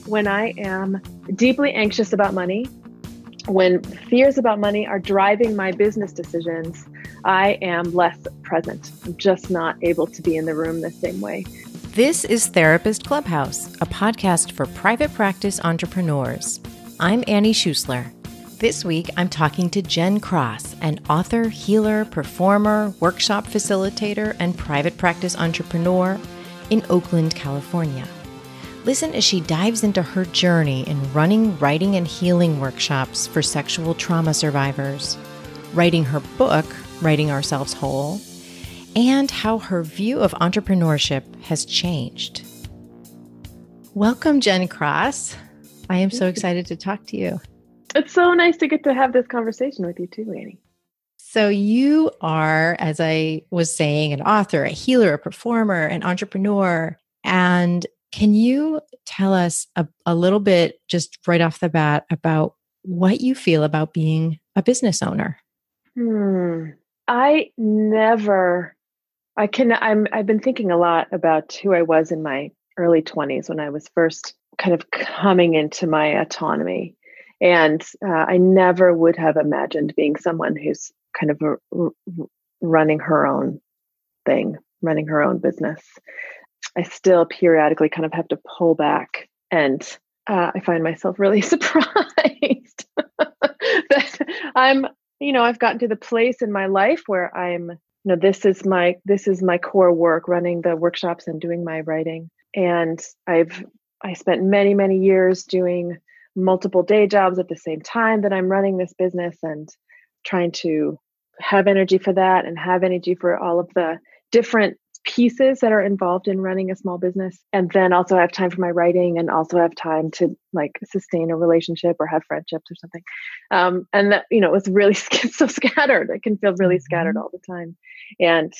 When I am deeply anxious about money, when fears about money are driving my business decisions, I am less present. I'm just not able to be in the room the same way. This is Therapist Clubhouse, a podcast for private practice entrepreneurs. I'm Annie Schusler. This week, I'm talking to Jen Cross, an author, healer, performer, workshop facilitator, and private practice entrepreneur in Oakland, California. Listen as she dives into her journey in running, writing, and healing workshops for sexual trauma survivors, writing her book, Writing Ourselves Whole, and how her view of entrepreneurship has changed. Welcome, Jen Cross. I am so excited to talk to you. It's so nice to get to have this conversation with you too, Annie. So you are, as I was saying, an author, a healer, a performer, an entrepreneur. And can you tell us a little bit, just right off the bat, about what you feel about being a business owner? I've been thinking a lot about who I was in my early 20s when I was first kind of coming into my autonomy. And I never would have imagined being someone who's kind of running her own thing, running her own business. I still periodically kind of have to pull back, and I find myself really surprised that I've gotten to the place in my life where this is my core work, running the workshops and doing my writing. And I spent many, many years doing multiple day jobs at the same time that I'm running this business and trying to have energy for that and have energy for all of the different pieces that are involved in running a small business, and then also have time for my writing and also have time to sustain a relationship or have friendships or something. And that, it's really so scattered. I can feel really scattered all the time. And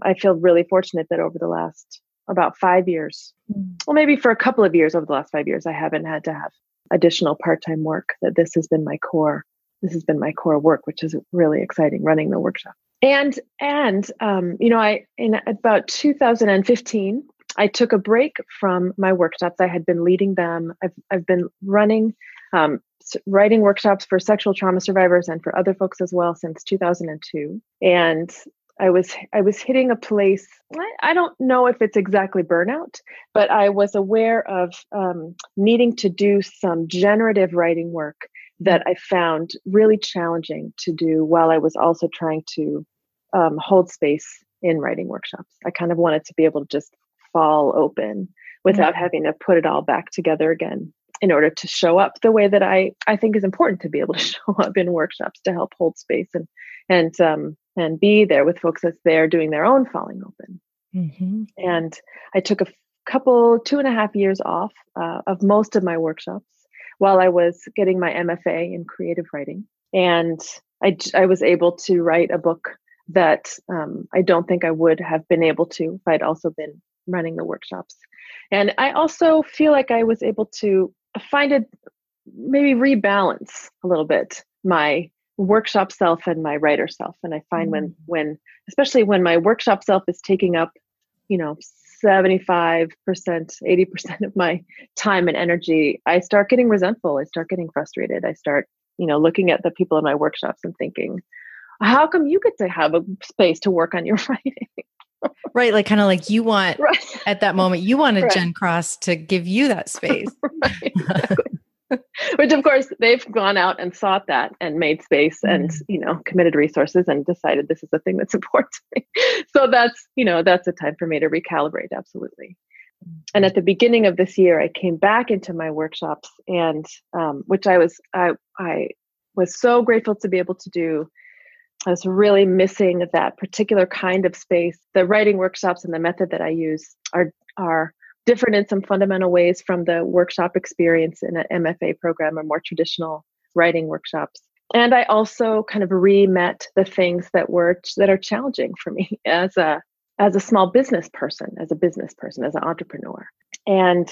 I feel really fortunate that over the last about 5 years, well, maybe for a couple of years over the last 5 years, I haven't had to have additional part-time work, that this has been my core work, which is really exciting, running the workshop. And in about 2015, I took a break from my workshops. I had been leading them. I've been running, writing workshops for sexual trauma survivors and for other folks as well since 2002. And I was hitting a place, I don't know if it's exactly burnout, but I was aware of needing to do some generative writing work that I found really challenging to do while I was also trying to hold space in writing workshops. I kind of wanted to be able to just fall open without having to put it all back together again in order to show up the way that I think is important to be able to show up in workshops, to help hold space and be there with folks as they're doing their own falling open. Mm-hmm. And I took a 2.5 years off of most of my workshops while I was getting my MFA in creative writing. And I was able to write a book that I don't think I would have been able to if I'd also been running the workshops. And I also feel like I was able to maybe rebalance a little bit my workshop self and my writer self. And I find especially when my workshop self is taking up, 75%, 80% of my time and energy, I start getting resentful. I start getting frustrated. I start, looking at the people in my workshops and thinking, how come you get to have a space to work on your writing? Right. You want, at that moment, you wanted Right. Jen Cross to give you that space. Right, exactly. Which of course they've gone out and sought that and made space and, committed resources and decided this is the thing that's important to me. So that's a time for me to recalibrate. Absolutely. And at the beginning of this year, I came back into my workshops and, which I was so grateful to be able to do. I was really missing that particular kind of space. The writing workshops and the method that I use are different in some fundamental ways from the workshop experience in an MFA program or more traditional writing workshops. And I also kind of re-met the things that are challenging for me as a small business person, as an entrepreneur. And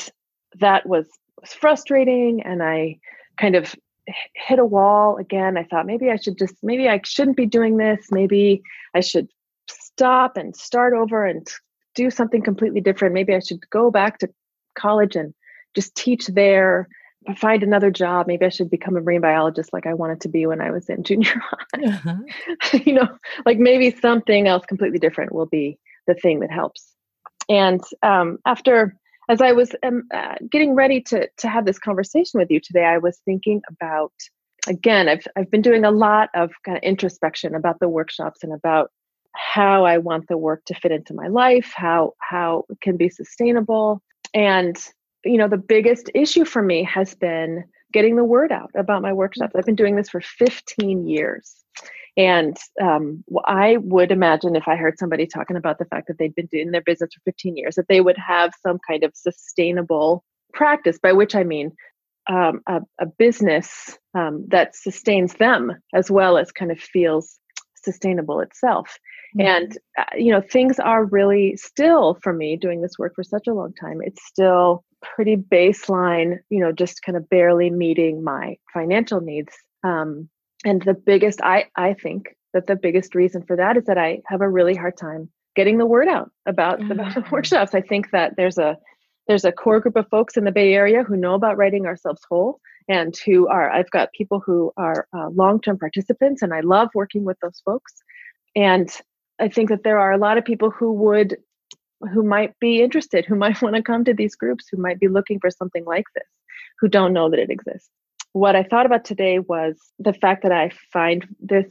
that was frustrating. And I kind of hit a wall again. I thought maybe I shouldn't be doing this. Maybe I should stop and start over and do something completely different. Maybe I should go back to college and just teach there, find another job. Maybe I should become a marine biologist like I wanted to be when I was in junior high. Uh-huh. Like maybe something else completely different will be the thing that helps. And as I was getting ready to have this conversation with you today, I was thinking about, again, I've been doing a lot of kind of introspection about the workshops and about how I want the work to fit into my life, how it can be sustainable. And, the biggest issue for me has been getting the word out about my workshops. I've been doing this for 15 years. And I would imagine if I heard somebody talking about the fact that they'd been doing their business for 15 years, that they would have some kind of sustainable practice, by which I mean a business that sustains them as well as kind of feels sustainable itself. And, things are really still, for me, doing this work for such a long time, it's still pretty baseline, just kind of barely meeting my financial needs. And the biggest, I think that the biggest reason for that is that I have a really hard time getting the word out about the workshops. I think that there's a core group of folks in the Bay Area who know about writing ourselves whole and I've got people who are long-term participants, and I love working with those folks. And I think that there are a lot of people who might be interested, who might want to come to these groups, who might be looking for something like this, who don't know that it exists. What I thought about today was the fact that I find the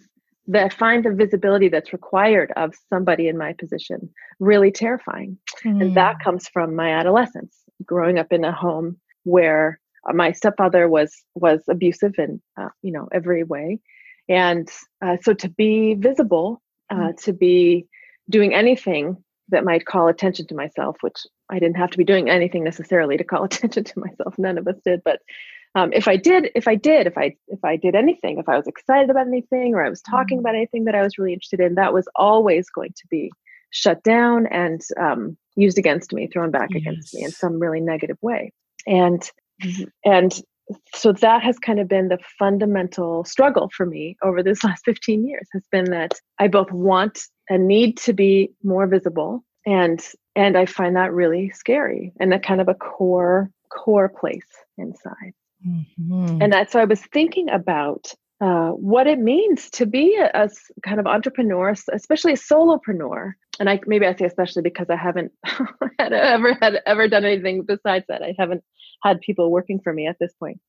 visibility that's required of somebody in my position really terrifying. And that comes from my adolescence, growing up in a home where my stepfather was abusive in every way. And so to be visible, to be doing anything that might call attention to myself, which I didn't have to be doing anything necessarily to call attention to myself. None of us did. But if I did anything, if I was excited about anything, or I was talking about anything that I was really interested in, that was always going to be shut down and used against me, thrown back against me in some really negative way. And so that has kind of been the fundamental struggle for me over this last 15 years, has been that I both want and need to be more visible, and I find that really scary, and that kind of a core place inside. Mm-hmm. And so I was thinking about what it means to be a kind of entrepreneur, especially a solopreneur. And I say especially because I haven't ever done anything besides that. I haven't had people working for me at this point.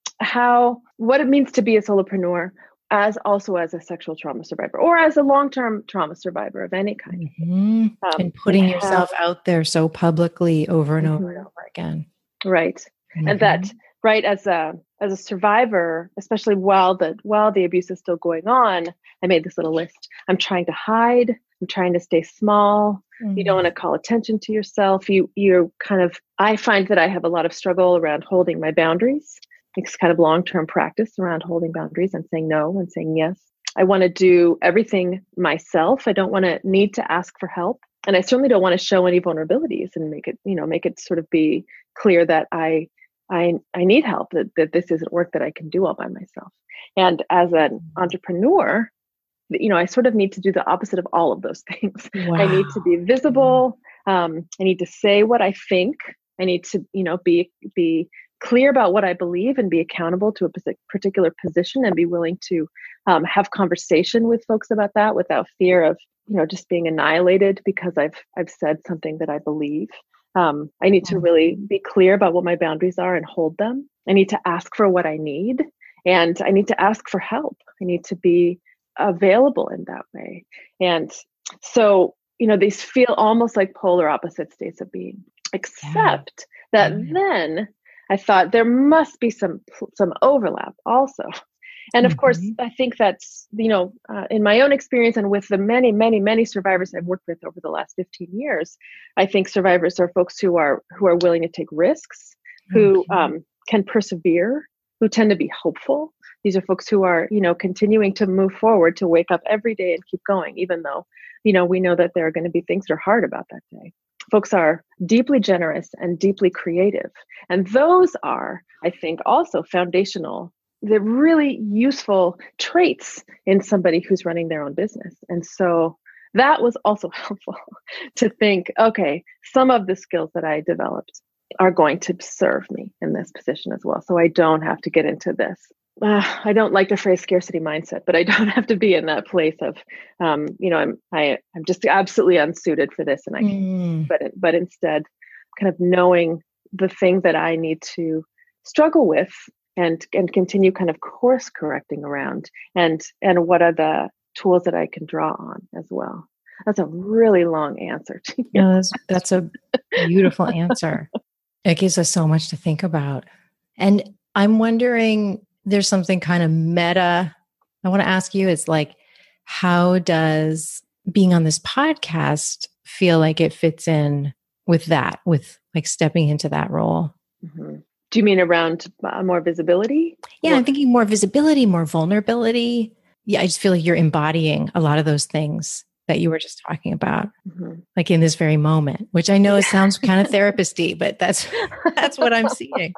What it means to be a solopreneur, as a sexual trauma survivor, or as a long-term trauma survivor of any kind. Mm-hmm. And putting yourself out there so publicly over and over and over again. Right. Mm-hmm. And that, right, as a survivor, especially while the abuse is still going on, I made this little list. I'm trying to hide. I'm trying to stay small. Mm-hmm. You don't want to call attention to yourself. I find that I have a lot of struggle around holding my boundaries. It's kind of long-term practice around holding boundaries and saying no and saying yes. I want to do everything myself. I don't want to need to ask for help. And I certainly don't want to show any vulnerabilities and make it sort of be clear that I need help, that this isn't work that I can do all by myself. And as an entrepreneur, I sort of need to do the opposite of all of those things. Wow. I need to be visible. I need to say what I think. I need to, be clear about what I believe and be accountable to a particular position, and be willing to have conversation with folks about that without fear of, just being annihilated because I've said something that I believe. I need to really be clear about what my boundaries are and hold them. I need to ask for what I need, and I need to ask for help. I need to be available in that way. And so, these feel almost like polar opposite states of being, except that then I thought there must be some overlap also. And of course, I think that's, in my own experience and with the many, many, many survivors I've worked with over the last 15 years, I think survivors are folks who are willing to take risks, who can persevere, who tend to be hopeful. These are folks who are, continuing to move forward, to wake up every day and keep going, even though, we know that there are going to be things that are hard about that day. Folks are deeply generous and deeply creative. And those are, I think, also foundational, the really useful traits in somebody who's running their own business. And so that was also helpful to think, okay, some of the skills that I developed are going to serve me in this position as well. So I don't have to get into this. I don't like the phrase scarcity mindset, but I don't have to be in that place of, I'm just absolutely unsuited for this, and I can't. But instead, kind of knowing the thing that I need to struggle with and continue kind of course correcting around, and what are the tools that I can draw on as well. That's a really long answer to you. No, that's a beautiful answer. It gives us so much to think about. And I'm wondering, there's something kind of meta I want to ask you. It's like, how does being on this podcast feel like it fits in with that, with like stepping into that role? Mm-hmm. Do you mean around more visibility? Yeah, I'm thinking more visibility, more vulnerability. Yeah, I just feel like you're embodying a lot of those things that you were just talking about, like in this very moment, which I know it sounds kind of therapist-y, but that's what I'm seeing.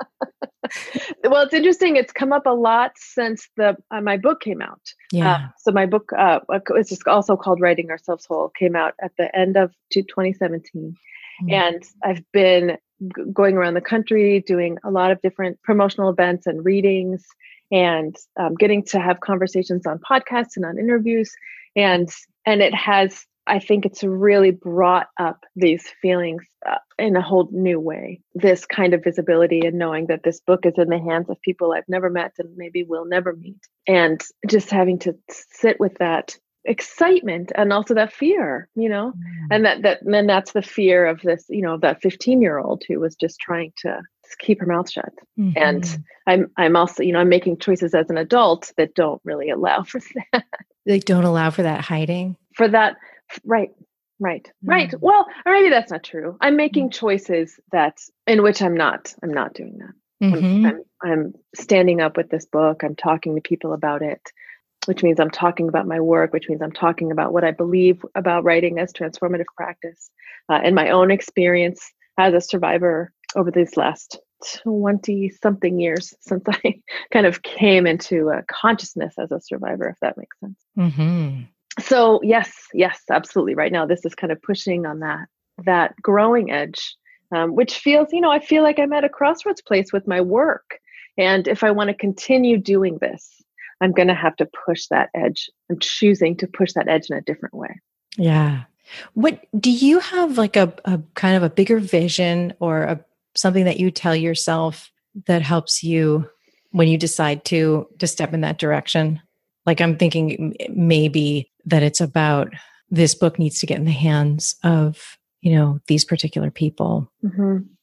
Well, it's interesting. It's come up a lot since my book came out. Yeah. So my book, it's just also called Writing Ourselves Whole, came out at the end of 2017. And I've been going around the country doing a lot of different promotional events and readings, and getting to have conversations on podcasts and on interviews. And it has, I think it's really brought up these feelings in a whole new way, this kind of visibility, and knowing that this book is in the hands of people I've never met and maybe will never meet. And just having to sit with that excitement and also that fear, and then that's the fear of this, that 15-year-old who was just trying to keep her mouth shut. And I'm also, I'm making choices as an adult that don't really allow for that. They don't allow for that hiding? For that, right. Well, or maybe that's not true. I'm making choices in which I'm not doing that. I'm standing up with this book. I'm talking to people about it, which means I'm talking about my work, which means I'm talking about what I believe about writing as transformative practice, and my own experience as a survivor over these last 20-something years since I kind of came into consciousness as a survivor, if that makes sense. So yes, absolutely. Right now, this is kind of pushing on that growing edge, which feels, I feel like I'm at a crossroads place with my work. And if I want to continue doing this, I'm going to have to push that edge. I'm choosing to push that edge in a different way. Yeah. What do you have, like a kind of a bigger vision or something that you tell yourself that helps you when you decide to step in that direction? Like, I'm thinking maybe that it's about this book needs to get in the hands of, these particular people,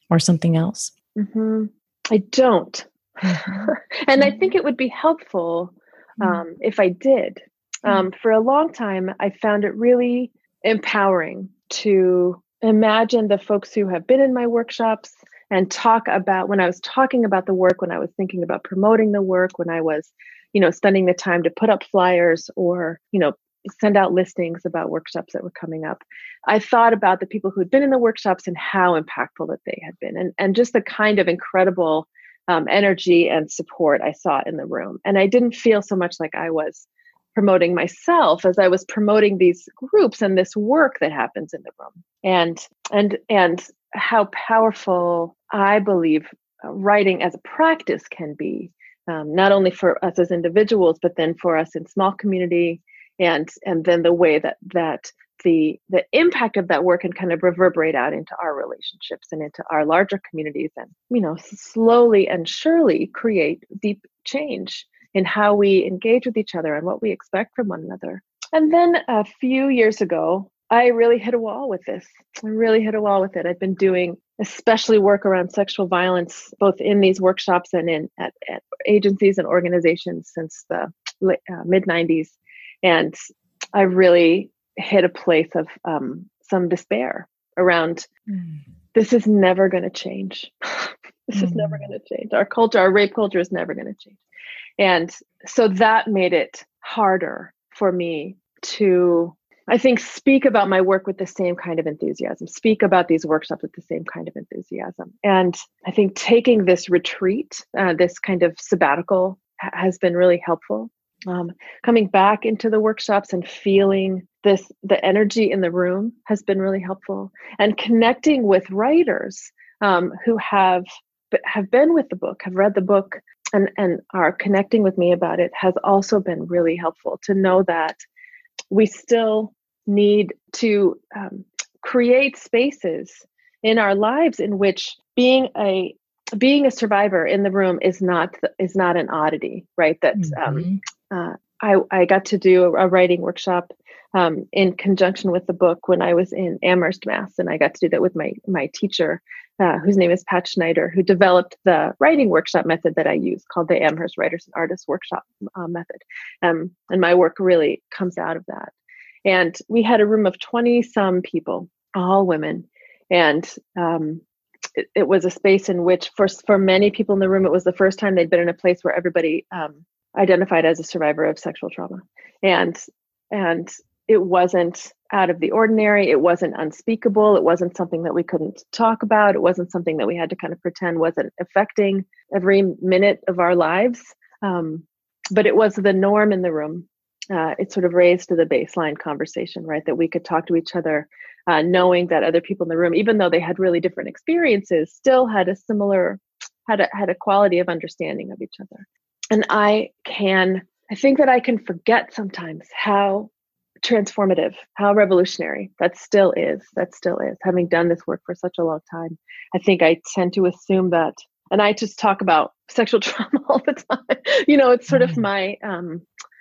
or something else. I don't. And I think it would be helpful if I did. For a long time, I found it really empowering to imagine the folks who have been in my workshops and talk about, when I was talking about the work, when I was thinking about promoting the work, when I was, spending the time to put up flyers or, send out listings about workshops that were coming up. I thought about the people who had been in the workshops and how impactful that they had been, and just the kind of incredible energy and support I saw in the room. And I didn't feel so much like I was promoting myself as I was promoting these groups and this work that happens in the room, and how powerful I believe writing as a practice can be, not only for us as individuals, but then for us in small community, and then the way that the impact of that work can kind of reverberate out into our relationships and into our larger communities, and slowly and surely create deep change in how we engage with each other and what we expect from one another. And then a few years ago, I really hit a wall with this. I've been doing especially work around sexual violence, both in these workshops and at agencies and organizations since the mid-90s. And I really hit a place of some despair around, this is never going to change. This is never going to change. Our culture, our rape culture is never going to change. And so that made it harder for me to, I think, speak about my work with the same kind of enthusiasm, speak about these workshops with the same kind of enthusiasm. And I think taking this retreat, this kind of sabbatical, has been really helpful. Coming back into the workshops and feeling the energy in the room has been really helpful. And connecting with writers who have been with the book, have read the book, and are connecting with me about it has also been really helpful to know that we still need to create spaces in our lives in which being a survivor in the room is not an oddity, right? That I got to do a writing workshop in conjunction with the book when I was in Amherst, Mass, and I got to do that with my teacher, whose name is Pat Schneider, who developed the writing workshop method that I use, called the Amherst Writers and Artists Workshop method. And my work really comes out of that. And we had a room of 20 some people, all women, and it was a space in which, for many people in the room, it was the first time they'd been in a place where everybody identified as a survivor of sexual trauma, and it wasn't out of the ordinary. It wasn't unspeakable. It wasn't something that we couldn't talk about. It wasn't something that we had to kind of pretend wasn't affecting every minute of our lives. But it was the norm in the room. It sort of raised to the baseline conversation, right? That we could talk to each other, knowing that other people in the room, even though they had really different experiences, still had had a quality of understanding of each other. And I think that I can forget sometimes how transformative, how revolutionary that still is. Having done this work for such a long time, I think I tend to assume that, and I just talk about sexual trauma all the time. It's sort of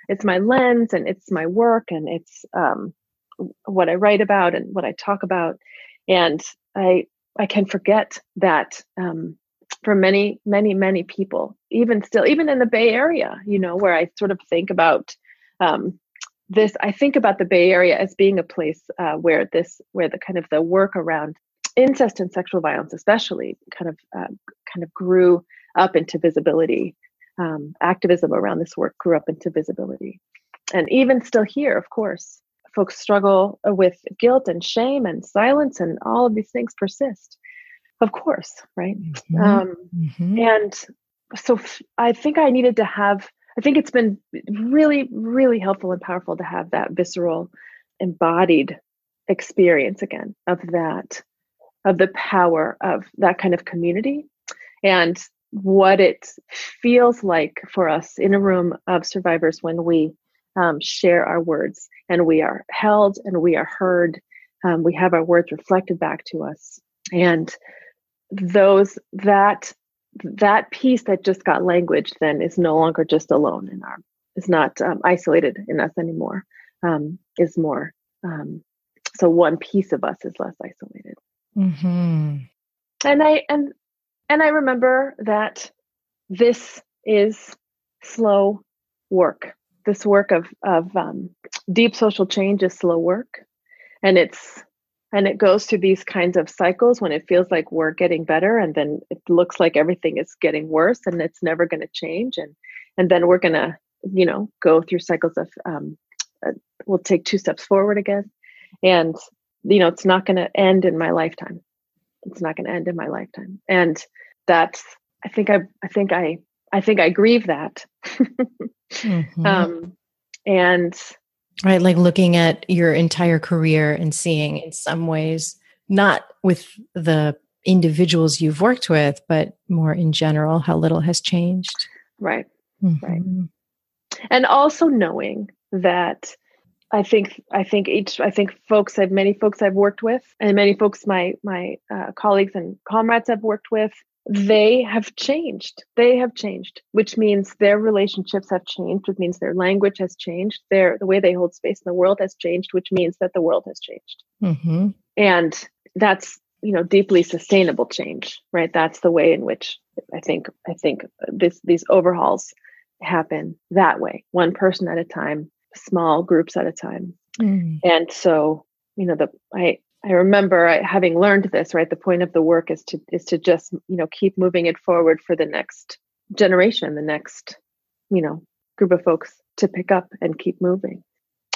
it's my lens, and it's my work, and it's what I write about and what I talk about. And I can forget that for many, many, many people, even in the Bay Area, where I sort of think about this, I think about the Bay Area as being a place where the kind of the work around incest and sexual violence, especially, kind of grew up into visibility. Activism around this work grew up into visibility, and even still here, of course, folks struggle with guilt and shame and silence, and all of these things persist. Of course, right? And so I think I think it's been really, really helpful and powerful to have that visceral, embodied experience again of the power of that kind of community, and what it feels like for us in a room of survivors when we share our words, and we are held, and we are heard. We have our words reflected back to us, and that piece that just got language then is no longer just alone is not isolated in us anymore, is more. So one piece of us is less isolated. And I remember that this is slow work. This work of deep social change is slow work, and it goes through these kinds of cycles when it feels like we're getting better, and then it looks like everything is getting worse, and it's never going to change, and then we're going to go through cycles of we'll take 2 steps forward again, and it's not going to end in my lifetime. It's not going to end in my lifetime, and that's I think I grieve that. And right, like looking at your entire career and seeing, in some ways, not with the individuals you've worked with, but more in general, how little has changed. Right. Right. And also knowing that many folks I've worked with, and many folks my colleagues and comrades I've worked with, they have changed, which means their relationships have changed, which means their language has changed, the way they hold space in the world has changed, which means that the world has changed. And that's, deeply sustainable change, right? That's the way in which I think these overhauls happen that way, one person at a time, small groups at a time. And so, I remember having learned this, right? The point of the work is to just, keep moving it forward for the next generation, the next, group of folks to pick up and keep moving.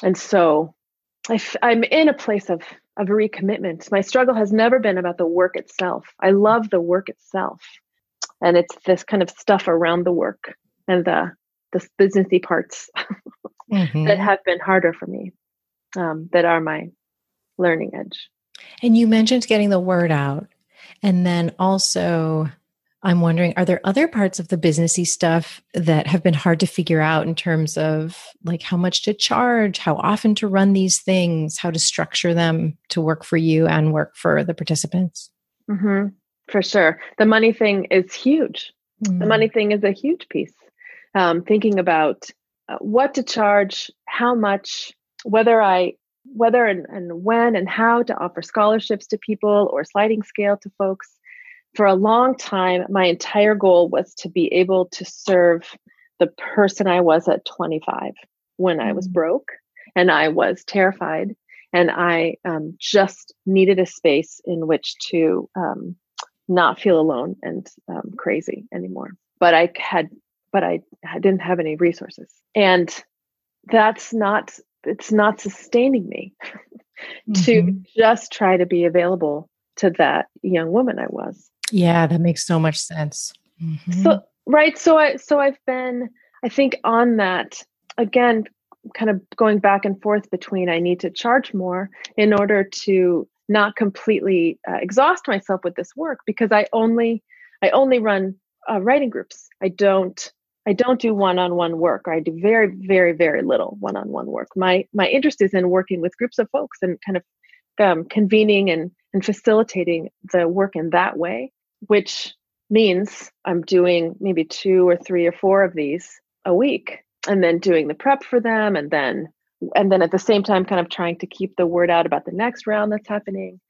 And so I'm in a place of recommitment. My struggle has never been about the work itself. I love the work itself. And it's this kind of stuff around the work and the businessy parts that have been harder for me, that are my learning edge. And you mentioned getting the word out. And then also, I'm wondering, are there other parts of the businessy stuff that have been hard to figure out in terms of like how much to charge, how often to run these things, how to structure them to work for you and work for the participants? Mm-hmm. For sure. The money thing is huge. The money thing is a huge piece. Thinking about what to charge, how much, whether and when and how to offer scholarships to people or sliding scale to folks. For a long time, my entire goal was to be able to serve the person I was at 25 when I was broke and I was terrified. And I just needed a space in which to not feel alone and crazy anymore. But I didn't have any resources, and it's not sustaining me to just try to be available to that young woman I was. Yeah, that makes so much sense. So, right. So I've been, I think, on that again, kind of going back and forth between I need to charge more in order to not completely exhaust myself with this work, because I only run writing groups. I don't do one-on-one work, or I do very, very, very little one-on-one work. My interest is in working with groups of folks and kind of convening and facilitating the work in that way, which means I'm doing maybe 2 or 3 or 4 of these a week, and then doing the prep for them, and then at the same time kind of trying to keep the word out about the next round that's happening.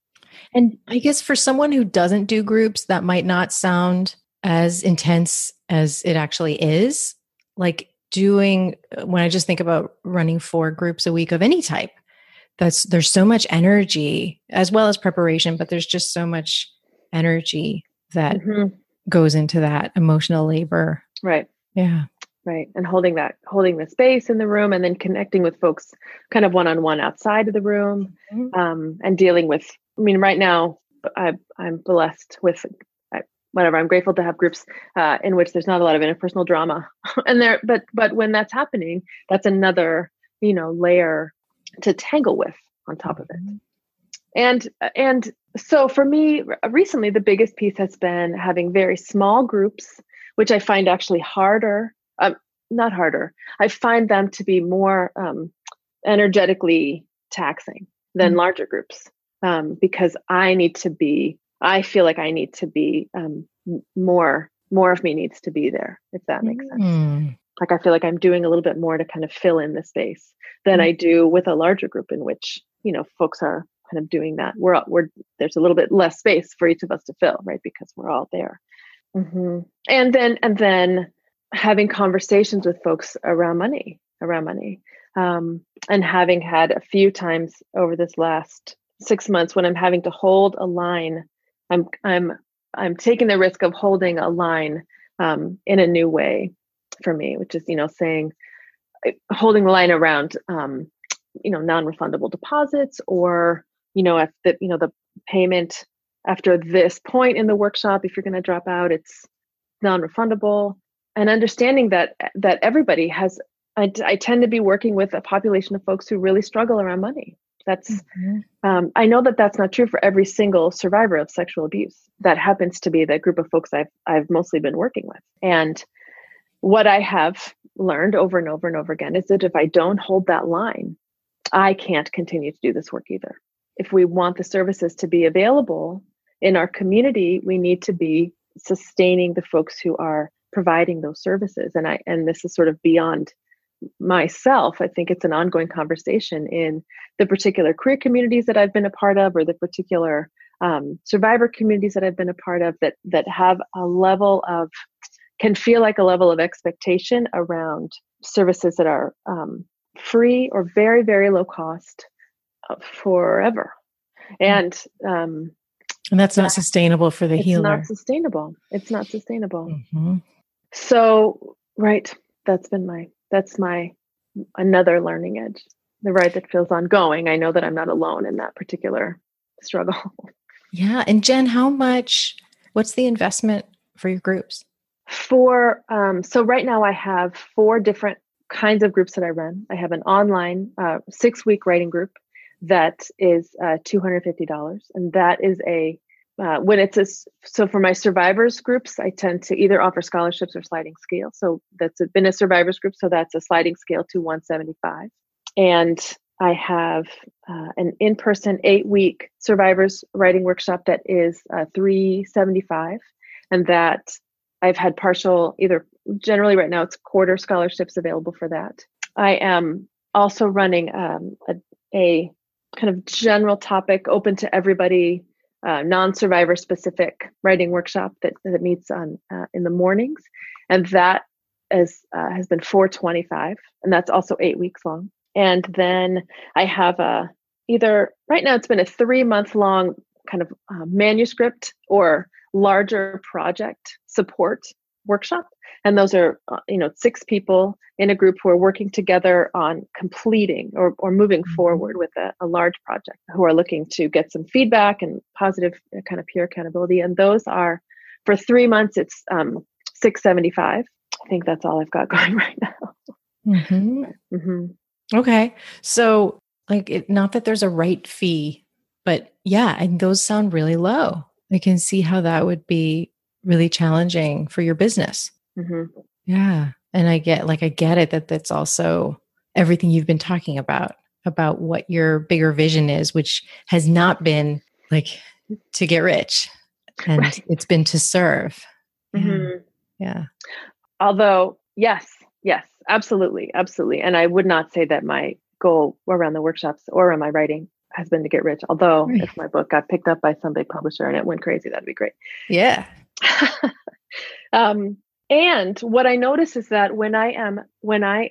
And I guess for someone who doesn't do groups, that might not sound as intense as it actually is. Like when I just think about running 4 groups a week of any type, there's so much energy as well as preparation, but there's just so much energy that goes into that emotional labor. Right. Yeah. Right. And holding the space in the room, and then connecting with folks kind of one-on-one outside of the room, and dealing with, I mean, right now I'm blessed with whatever. I'm grateful to have groups in which there's not a lot of interpersonal drama, and but when that's happening, that's another, layer to tangle with on top of it. And so for me recently, the biggest piece has been having very small groups, which I find actually harder. Not harder. I find them to be more energetically taxing than larger groups, because I feel like I need to be more of me needs to be there, if that makes sense. Like I feel like I'm doing a little bit more to kind of fill in the space than I do with a larger group in which, folks are kind of doing that. There's a little bit less space for each of us to fill, right? Because we're all there. And then having conversations with folks around money, and having had a few times over this last 6 months when I'm having to hold a line, I'm taking the risk of holding a line in a new way for me, which is, holding the line around, non-refundable deposits, or, if the payment after this point in the workshop, if you're going to drop out, it's non-refundable. And understanding that everybody has, I tend to be working with a population of folks who really struggle around money. That's, I know that that's not true for every single survivor of sexual abuse. That happens to be the group of folks I've mostly been working with. And what I have learned over and over and over again is that if I don't hold that line, I can't continue to do this work either. If we want the services to be available in our community, we need to be sustaining the folks who are providing those services. And this is sort of beyond myself. I think it's an ongoing conversation in the particular queer communities that I've been a part of, or the particular survivor communities that I've been a part of, that have can feel like a level of expectation around services that are free or very, very low cost forever. And that's not sustainable for the healer. It's not sustainable. So, right. That's my another learning edge, the right that feels ongoing. I know that I'm not alone in that particular struggle. Yeah. And Jen, what's the investment for your groups? So right now I have 4 different kinds of groups that I run. I have an online 6-week writing group that is $250. And that is when it's so for my survivors groups, I tend to either offer scholarships or sliding scale. So that's been a survivors group. So that's a sliding scale to 175. And I have an in-person 8-week survivors writing workshop that is 375. And that I've had partial, either generally right now it's quarter scholarships available for that. I am also running a kind of general topic open to everybody, non-survivor specific writing workshop that meets on in the mornings. And that has been 425, and that's also 8 weeks long. And then I have either right now it's been a 3-month long kind of manuscript or larger project support workshop. And those are, 6 people in a group who are working together on completing or moving forward with a large project, who are looking to get some feedback and positive kind of peer accountability. And those are for 3 months, it's 675. I think that's all I've got going right now. Mm-hmm. Mm-hmm. Okay. So not that there's a right fee, but yeah, and those sound really low. I can see how that would be really challenging for your business. Mm-hmm. Yeah. And I get it that that's also everything you've been talking about what your bigger vision is, which has not been like to get rich, and Right. it's been to serve. Mm-hmm. Yeah. Although, yes, absolutely. And I would not say that my goal around the workshops or around my writing has been to get rich. Although Right. if my book got picked up by some big publisher and it went crazy, that'd be great. Yeah. And what I notice is that when I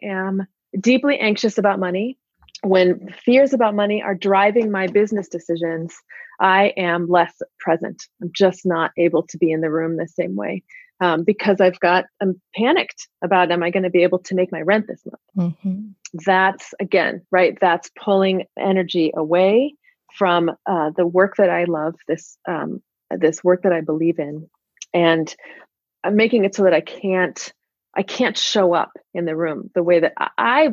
am deeply anxious about money, when fears about money are driving my business decisions, I am less present. I'm just not able to be in the room the same way. Because I'm panicked about, am I going to be able to make my rent this month? Mm-hmm. That's again, right. That's pulling energy away from the work that I love, this work that I believe in, and I'm making it so that I can't show up in the room the way that I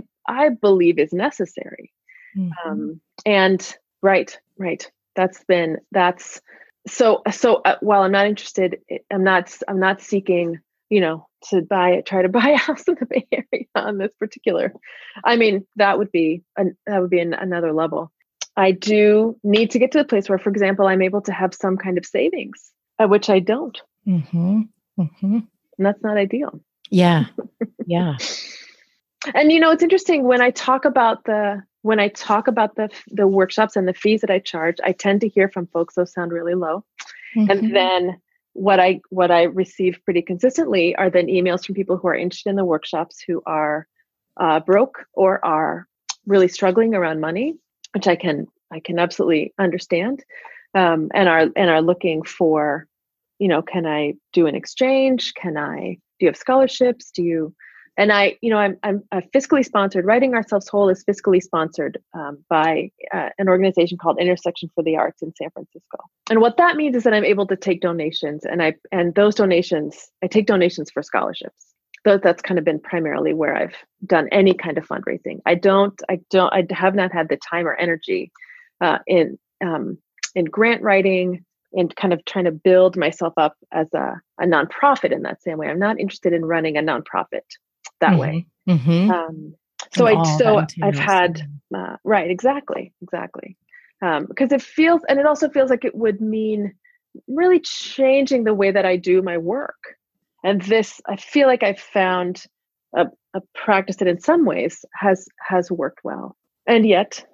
believe is necessary. Mm-hmm. And right. That's so while I'm not interested, I'm not seeking, try to buy a house in the Bay Area on this particular. I mean, that would be another level. I do need to get to the place where, for example, I'm able to have some kind of savings, which I don't. Mm-hmm. Mm-hmm. And that's not ideal. Yeah. Yeah. And it's interesting when I talk about the workshops and the fees that I charge, I tend to hear from folks those sound really low. Mm-hmm. And then what I receive pretty consistently are then emails from people who are interested in the workshops, who are broke or are really struggling around money, which I can absolutely understand, and are looking for, can I do an exchange? Do you have scholarships? And I'm fiscally sponsored. Writing Ourselves Whole is fiscally sponsored by an organization called Intersection for the Arts in San Francisco. And what that means is that I'm able to take donations, and those donations, I take donations for scholarships. That's kind of been primarily where I've done any kind of fundraising. I have not had the time or energy in grant writing and kind of trying to build myself up as a nonprofit in that same way. I'm not interested in running a nonprofit that mm-hmm. way. Mm-hmm. I've had right, exactly. Because it also feels like it would mean really changing the way that I do my work. And this, I feel like I've found a practice that in some ways has worked well. And yet,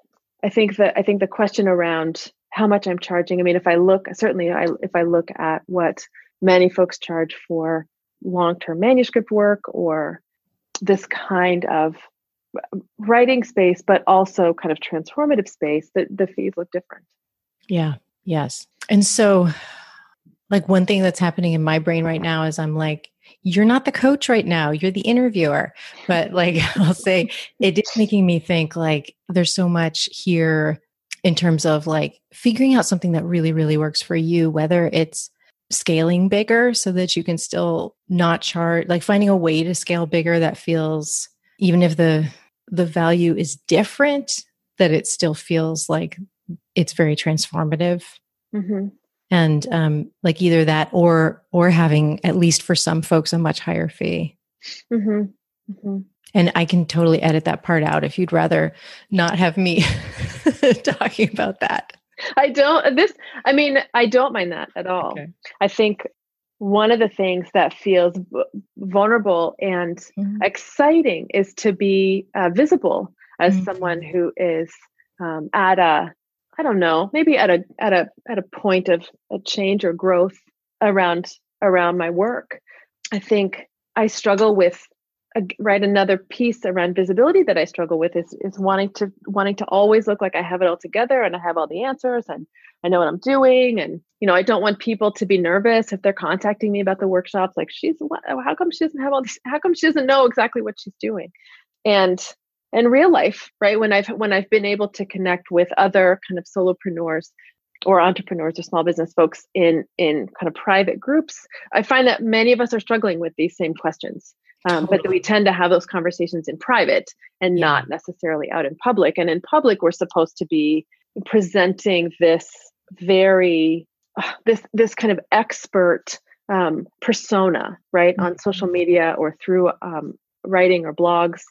I think the question around how much I'm charging, I mean, if I look at what many folks charge for long-term manuscript work or this kind of writing space, but also kind of transformative space, the fees look different. Yeah. Yes. And so, like, one thing that's happening in my brain right now is I'm like, you're not the coach right now, you're the interviewer. But like, I'll say it is making me think like there's so much here in terms of like figuring out something that really, really works for you, whether it's scaling bigger so that you can still not charge, like finding a way to scale bigger that feels, even if the value is different, that it still feels like it's very transformative. Mm-hmm. And like either that or having, at least for some folks, a much higher fee. Mm-hmm. Mm-hmm. And I can totally edit that part out if you'd rather not have me talking about that. I don't mind that at all. Okay. I think one of the things that feels vulnerable and exciting is to be visible as someone who is at a, I don't know, maybe at a point of a change or growth around my work. I think I struggle with another piece around visibility that I struggle with is wanting to always look like I have it all together and I have all the answers and I know what I'm doing. And, I don't want people to be nervous if they're contacting me about the workshops. Like, how come she doesn't have all these, how come she doesn't know exactly what she's doing? And in real life, right, when I've been able to connect with other kind of solopreneurs or entrepreneurs or small business folks in kind of private groups, I find that many of us are struggling with these same questions. But we tend to have those conversations in private and not necessarily out in public. And in public, we're supposed to be presenting this very, this kind of expert persona, right, on social media or through writing or blogs,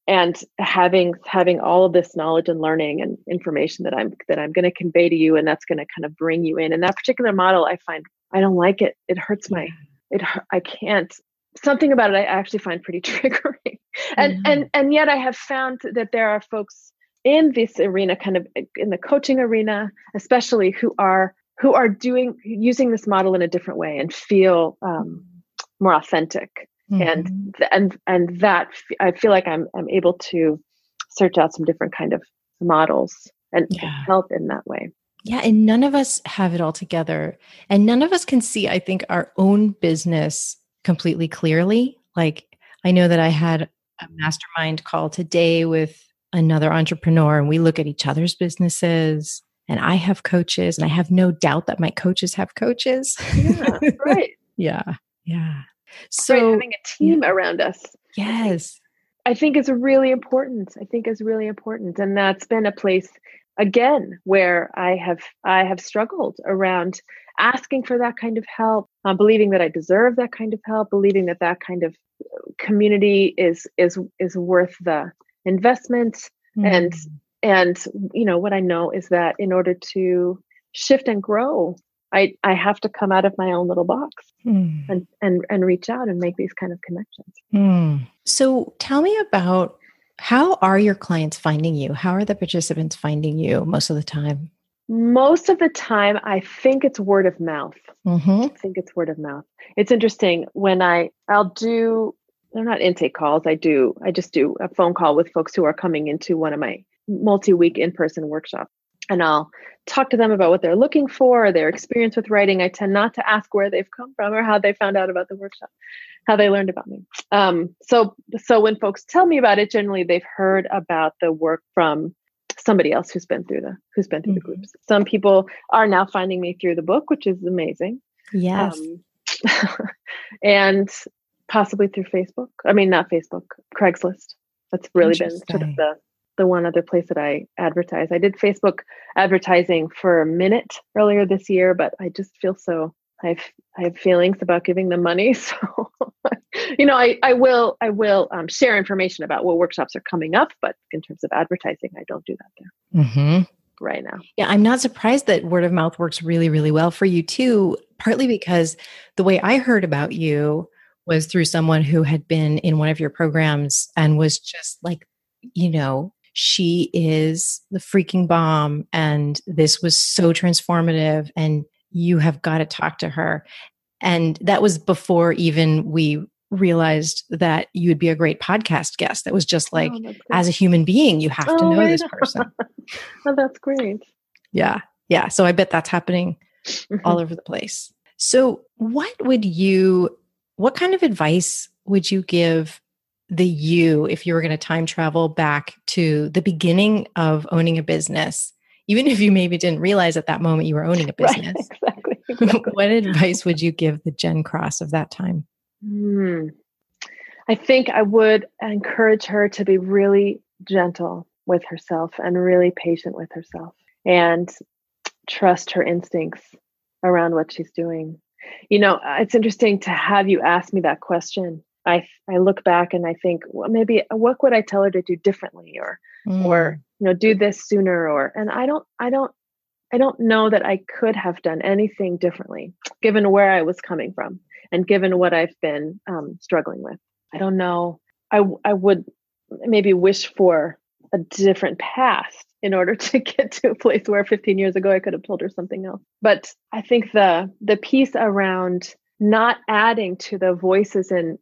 and having all of this knowledge and learning and information that I'm going to convey to you, and that's going to kind of bring you in. And that particular model, I find I don't like it. It hurts I can't. Something about it I actually find pretty triggering. And yet I have found that there are folks in this arena, kind of in the coaching arena, especially who are using this model in a different way and feel more authentic. And that I feel like I'm able to search out some different kind of models and help in that way. Yeah. And none of us have it all together. And none of us can see, I think, our own business completely clearly. Like, I know that I had a mastermind call today with another entrepreneur, and we look at each other's businesses, and I have coaches, and I have no doubt that my coaches have coaches. Yeah, right. Yeah. So having a team around us. Yes. I think is really important. And that's been a place, again, where I have struggled around asking for that kind of help, believing that I deserve that kind of help, believing that kind of community is worth the investment. And what I know is that in order to shift and grow, I have to come out of my own little box and reach out and make these kind of connections. So tell me about, how are your clients finding you? How are the participants finding you most of the time? Most of the time, I think it's word of mouth. It's interesting when they're not intake calls. I just do a phone call with folks who are coming into one of my multi-week in-person workshops. And I'll talk to them about what they're looking for, or their experience with writing. I tend not to ask where they've come from or how they found out about the workshop, how they learned about me. So when folks tell me about it, generally they've heard about the work from somebody else who's been through the groups. Some people are now finding me through the book, which is amazing. Yes. And possibly through Facebook. I mean, not Facebook, Craigslist. That's really been sort of the one other place that I advertise. I did Facebook advertising for a minute earlier this year, but I just feel I have feelings about giving them money. So, I will share information about what workshops are coming up, but in terms of advertising, I don't do that there right now. Yeah. I'm not surprised that word of mouth works really, really well for you too, partly because the way I heard about you was through someone who had been in one of your programs and was just like, she is the freaking bomb. And this was so transformative, and you have got to talk to her. And that was before even we realized that you would be a great podcast guest. That was just like, as a human being, you have to know this person. Oh, that's great. Yeah. So I bet that's happening all over the place. So what kind of advice would you give if you were going to time travel back to the beginning of owning a business, even if you maybe didn't realize at that moment you were owning a business? Right, exactly. What advice would you give the Jen Cross of that time? I think I would encourage her to be really gentle with herself and really patient with herself, and trust her instincts around what she's doing. It's interesting to have you ask me that question. I look back and I think, well, maybe what would I tell her to do differently, or do this sooner, and I don't know that I could have done anything differently, given where I was coming from and given what I've been struggling with. I don't know. I would maybe wish for a different path in order to get to a place where 15 years ago I could have told her something else. But I think the piece around not adding to the voices in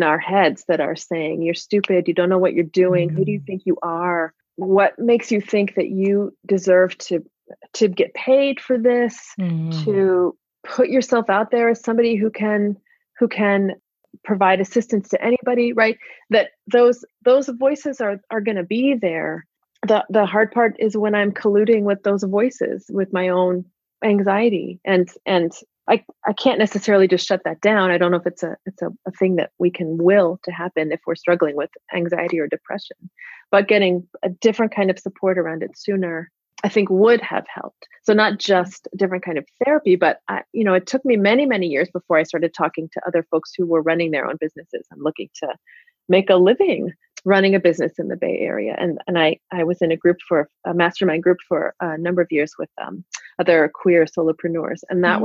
our heads that are saying, you're stupid, you don't know what you're doing, who do you think you are? What makes you think that you deserve to get paid for this, to put yourself out there as somebody who can provide assistance to anybody, right? That those voices are going to be there. The hard part is when I'm colluding with those voices with my own anxiety, and I can't necessarily just shut that down. I don't know if it's a thing that we can will to happen if we're struggling with anxiety or depression, but getting a different kind of support around it sooner, I think, would have helped. So not just a different kind of therapy, but it took me many, many years before I started talking to other folks who were running their own businesses and looking to make a living running a business in the Bay Area. And I was in a mastermind group for a number of years with other queer solopreneurs. And that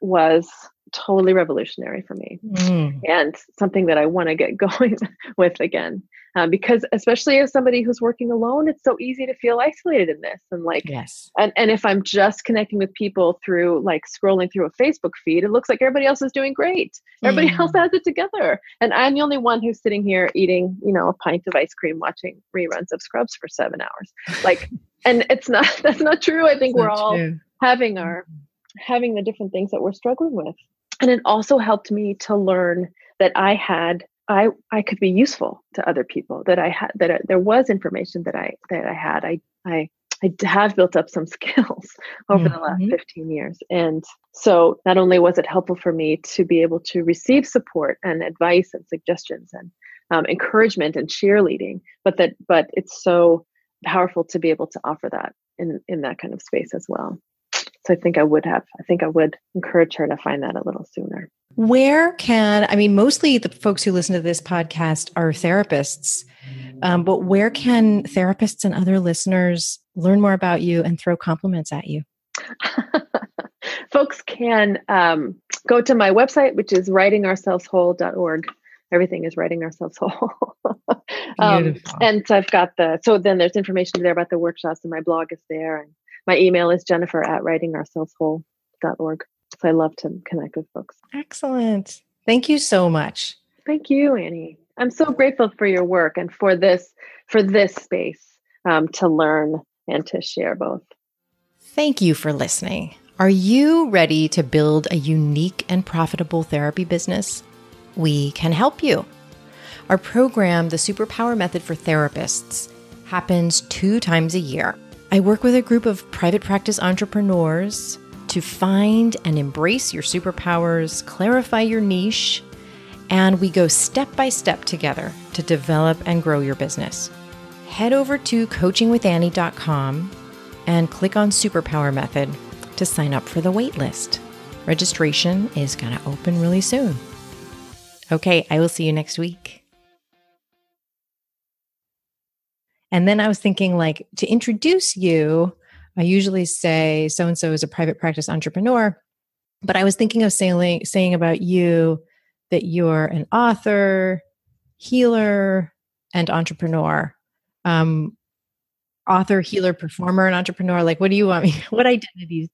was totally revolutionary for me, and something that I want to get going with again. Because especially as somebody who's working alone, it's so easy to feel isolated in this. And yes. And if I'm just connecting with people through scrolling through a Facebook feed, it looks like everybody else is doing great. Everybody else has it together. And I'm the only one who's sitting here eating, a pint of ice cream, watching reruns of Scrubs for 7 hours. And that's not true. I think we're all having the different things that we're struggling with. And it also helped me to learn that I could be useful to other people, that there was information that I had. I have built up some skills over the last 15 years. And so not only was it helpful for me to be able to receive support and advice and suggestions and encouragement and cheerleading, but it's so powerful to be able to offer that in that kind of space as well. So I think I would encourage her to find that a little sooner. Mostly the folks who listen to this podcast are therapists, but where can therapists and other listeners learn more about you and throw compliments at you? Folks can go to my website, which is writingourselveswhole.org. Everything is Writing Ourselves Whole. And I've got so then there's information there about the workshops, and my blog is there. And my email is jennifer@writingourselveswhole.org. So I love to connect with folks. Excellent. Thank you so much. Thank you, Annie. I'm so grateful for your work and for this space to learn and to share both. Thank you for listening. Are you ready to build a unique and profitable therapy business? We can help you. Our program, The Superpower Method for Therapists, happens 2 times a year. I work with a group of private practice entrepreneurs to find and embrace your superpowers, clarify your niche, and we go step by step together to develop and grow your business. Head over to coachingwithannie.com and click on Superpower Method to sign up for the wait list. Registration is going to open really soon. Okay, I will see you next week. And then I was thinking, to introduce you, I usually say so-and-so is a private practice entrepreneur, but I was thinking of saying about you that you're an author, healer, and entrepreneur. Author, healer, performer, and entrepreneur. What do you want me? What identities?